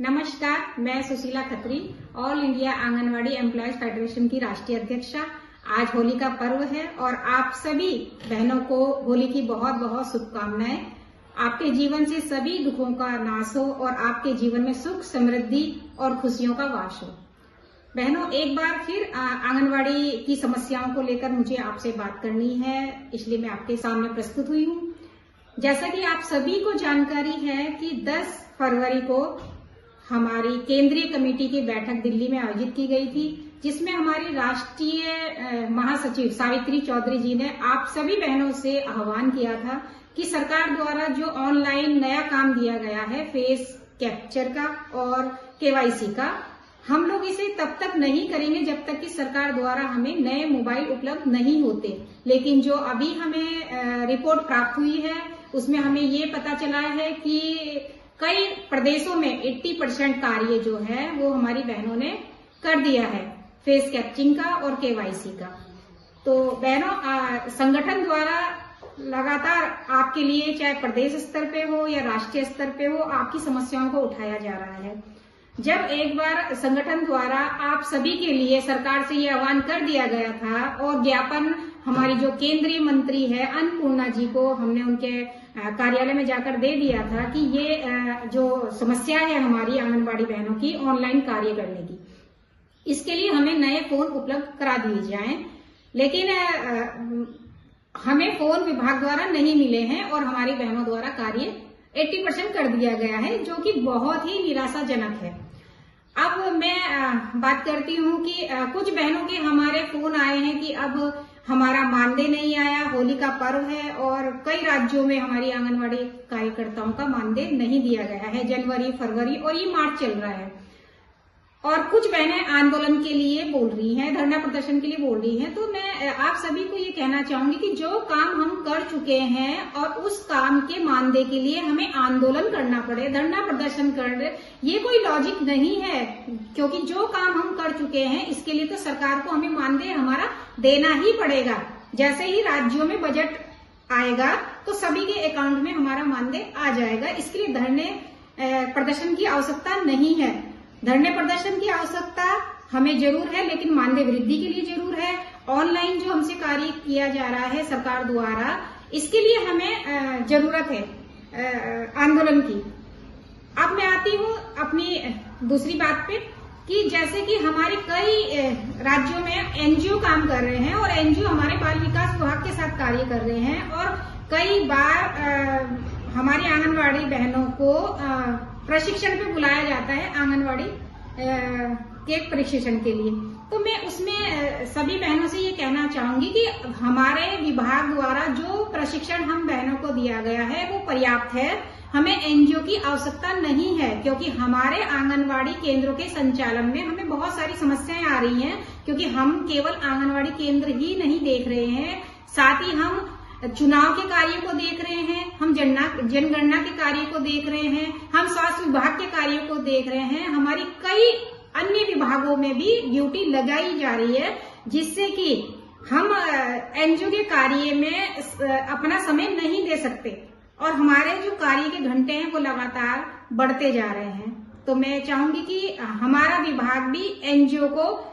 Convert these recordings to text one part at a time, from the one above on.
नमस्कार, मैं Sushila Khatri, all India anganwadi employees federation की राष्ट्रीय अध्यक्षा। आज होली का पर्व है और आप सभी बहनों को होली की बहुत बहुत शुभकामनाएं। आपके जीवन से सभी दुखों का नाश हो और आपके जीवन में सुख, समृद्धि और खुशियों का वास हो। बहनों, एक बार फिर आंगनवाड़ी की समस्याओं को लेकर मुझे आपसे बात करनी है, इसलिए मैं आपके सामने प्रस्तुत हुई हूँ। जैसा कि आप सभी को जानकारी है कि 10 फरवरी को हमारी केंद्रीय कमेटी की बैठक दिल्ली में आयोजित की गई थी, जिसमें हमारी राष्ट्रीय महासचिव सावित्री चौधरी जी ने आप सभी बहनों से आह्वान किया था कि सरकार द्वारा जो ऑनलाइन नया काम दिया गया है फेस कैप्चर का और केवाईसी का, हम लोग इसे तब तक नहीं करेंगे जब तक कि सरकार द्वारा हमें नए मोबाइल उपलब्ध नहीं होते। लेकिन जो अभी हमें रिपोर्ट प्राप्त हुई है उसमें हमें ये पता चला है कि कई प्रदेशों में 80% कार्य जो है वो हमारी बहनों ने कर दिया है फेस कैप्चरिंग का और केवाईसी का। तो बहनों, संगठन द्वारा लगातार आपके लिए चाहे प्रदेश स्तर पे हो या राष्ट्रीय स्तर पे हो, आपकी समस्याओं को उठाया जा रहा है। जब एक बार संगठन द्वारा आप सभी के लिए सरकार से ये आह्वान कर दिया गया था और ज्ञापन हमारी जो केंद्रीय मंत्री है अन्नपूर्णा जी को हमने उनके कार्यालय में जाकर दे दिया था कि ये जो समस्या है हमारी आंगनबाड़ी बहनों की ऑनलाइन कार्य करने की, इसके लिए हमें नए फोन उपलब्ध करा दिए जाएं। लेकिन हमें फोन विभाग द्वारा नहीं मिले हैं और हमारी बहनों द्वारा कार्य 80% कर दिया गया है, जो कि बहुत ही निराशाजनक है। अब मैं बात करती हूँ कि कुछ बहनों के हमारे फोन आए हैं कि अब हमारा मानदेय नहीं आया, होली का पर्व है और कई राज्यों में हमारी आंगनवाड़ी कार्यकर्ताओं का मानदेय नहीं दिया गया है। जनवरी, फरवरी और ये मार्च चल रहा है और कुछ बहनें आंदोलन के लिए बोल रही हैं, धरना प्रदर्शन के लिए बोल रही हैं। तो मैं आप सभी को ये कहना चाहूंगी कि जो काम हम कर चुके हैं और उस काम के मानदेय के लिए हमें आंदोलन करना पड़े, धरना प्रदर्शन कर, ये कोई लॉजिक नहीं है, क्योंकि जो काम हम कर चुके हैं इसके लिए तो सरकार को हमें मानदेय हमारा देना ही पड़ेगा। जैसे ही राज्यों में बजट आएगा तो सभी के अकाउंट में हमारा मानदेय आ जाएगा। इसके लिए धरने प्रदर्शन की आवश्यकता नहीं है। धरने प्रदर्शन की आवश्यकता हमें जरूर है, लेकिन मानदेय वृद्धि के लिए जरूर है। ऑनलाइन जो हमसे कार्य किया जा रहा है सरकार द्वारा, इसके लिए हमें जरूरत है आंदोलन की। अब मैं आती हूँ अपनी दूसरी बात पे कि जैसे कि हमारे कई राज्यों में एनजीओ काम कर रहे हैं और एनजीओ हमारे बाल विकास विभाग के साथ कार्य कर रहे हैं और कई बार हमारी आंगनवाड़ी बहनों को प्रशिक्षण पे बुलाया जाता है आंगनवाड़ी के प्रशिक्षण के लिए। तो मैं उसमें सभी बहनों से ये कहना चाहूंगी कि हमारे विभाग द्वारा जो प्रशिक्षण हम बहनों को दिया गया है वो पर्याप्त है। हमें एनजीओ की आवश्यकता नहीं है, क्योंकि हमारे आंगनवाड़ी केंद्रों के संचालन में हमें बहुत सारी समस्याएं आ रही हैं, क्योंकि हम केवल आंगनवाड़ी केंद्र ही नहीं देख रहे हैं, साथ ही हम चुनाव के कार्य को देख रहे हैं, हम जनगणना के कार्य को देख रहे हैं, हम स्वास्थ्य विभाग के कार्य को देख रहे हैं। हमारी कई अन्य विभागों में भी ड्यूटी लगाई जा रही है, जिससे कि हम एनजीओ के कार्य में अपना समय नहीं दे सकते और हमारे जो कार्य के घंटे हैं वो लगातार बढ़ते जा रहे हैं। तो मैं चाहूंगी कि हमारा विभाग भी एनजीओ को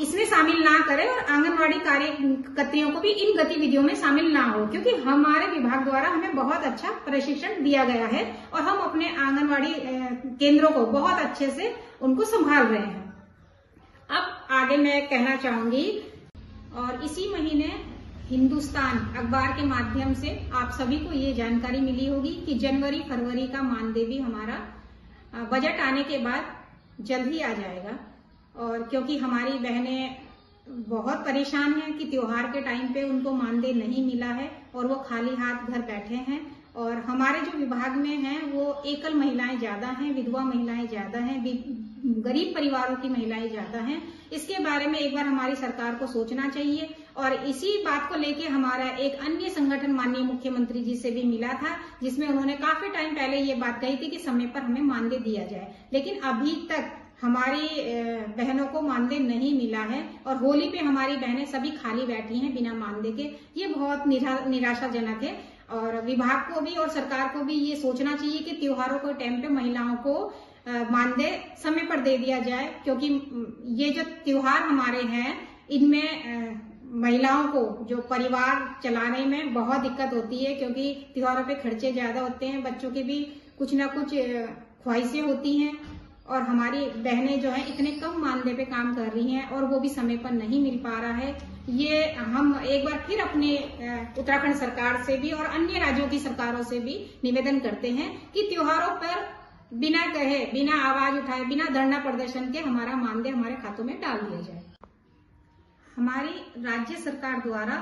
इसमें शामिल ना करे और आंगनवाड़ी कार्यकर्तियों को भी इन गतिविधियों में शामिल ना हो, क्योंकि हमारे विभाग द्वारा हमें बहुत अच्छा प्रशिक्षण दिया गया है और हम अपने आंगनवाड़ी केंद्रों को बहुत अच्छे से उनको संभाल रहे हैं। अब आगे मैं कहना चाहूंगी, और इसी महीने हिंदुस्तान अखबार के माध्यम से आप सभी को ये जानकारी मिली होगी कि जनवरी फरवरी का मानदेय भी हमारा बजट आने के बाद जल्द ही आ जाएगा। और क्योंकि हमारी बहनें बहुत परेशान हैं कि त्योहार के टाइम पे उनको मानदेय नहीं मिला है और वो खाली हाथ घर बैठे हैं, और हमारे जो विभाग में हैं वो एकल महिलाएं ज्यादा हैं, विधवा महिलाएं ज्यादा हैं, गरीब परिवारों की महिलाएं ज्यादा हैं। इसके बारे में एक बार हमारी सरकार को सोचना चाहिए। और इसी बात को लेके हमारा एक अन्य संगठन माननीय मुख्यमंत्री जी से भी मिला था, जिसमें उन्होंने काफी टाइम पहले ये बात कही थी कि समय पर हमें मानदेय दिया जाए, लेकिन अभी तक हमारी बहनों को मानदेय नहीं मिला है और होली पे हमारी बहनें सभी खाली बैठी हैं बिना मानदेय के। ये बहुत निराशाजनक है और विभाग को भी और सरकार को भी ये सोचना चाहिए कि त्योहारों के टाइम पे महिलाओं को मानदेय समय पर दे दिया जाए, क्योंकि ये जो त्योहार हमारे हैं इनमें महिलाओं को जो परिवार चलाने में बहुत दिक्कत होती है, क्योंकि त्योहारों पे खर्चे ज्यादा होते हैं, बच्चों की भी कुछ ना कुछ ख्वाहिशें होती हैं, और हमारी बहनें जो है इतने कम मानदेय पे काम कर रही हैं और वो भी समय पर नहीं मिल पा रहा है। ये हम एक बार फिर अपने उत्तराखंड सरकार से भी और अन्य राज्यों की सरकारों से भी निवेदन करते हैं कि त्योहारों पर बिना कहे, बिना आवाज उठाए, बिना धरना प्रदर्शन के हमारा मानदेय हमारे खातों में डाल दिया जाए। हमारी राज्य सरकार द्वारा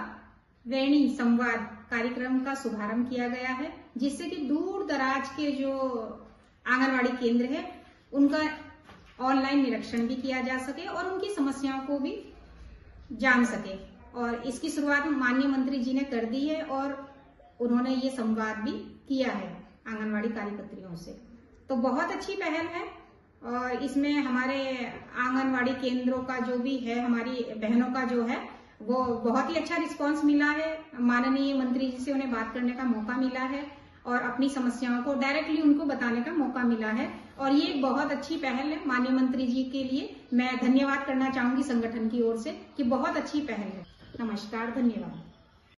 वेणी संवाद कार्यक्रम का शुभारंभ किया गया है, जिससे कि दूर दराज के जो आंगनवाड़ी केंद्र है उनका ऑनलाइन निरीक्षण भी किया जा सके और उनकी समस्याओं को भी जान सके। और इसकी शुरुआत माननीय मंत्री जी ने कर दी है और उन्होंने ये संवाद भी किया है आंगनवाड़ी कार्यकर्तियों से, तो बहुत अच्छी पहल है। और इसमें हमारे आंगनवाड़ी केंद्रों का जो भी है, हमारी बहनों का जो है वो बहुत ही अच्छा रिस्पांस मिला है। माननीय मंत्री जी से उन्हें बात करने का मौका मिला है और अपनी समस्याओं को डायरेक्टली उनको बताने का मौका मिला है, और ये एक बहुत अच्छी पहल है। माननीय मंत्री जी के लिए मैं धन्यवाद करना चाहूंगी संगठन की ओर से कि बहुत अच्छी पहल है। नमस्कार, धन्यवाद।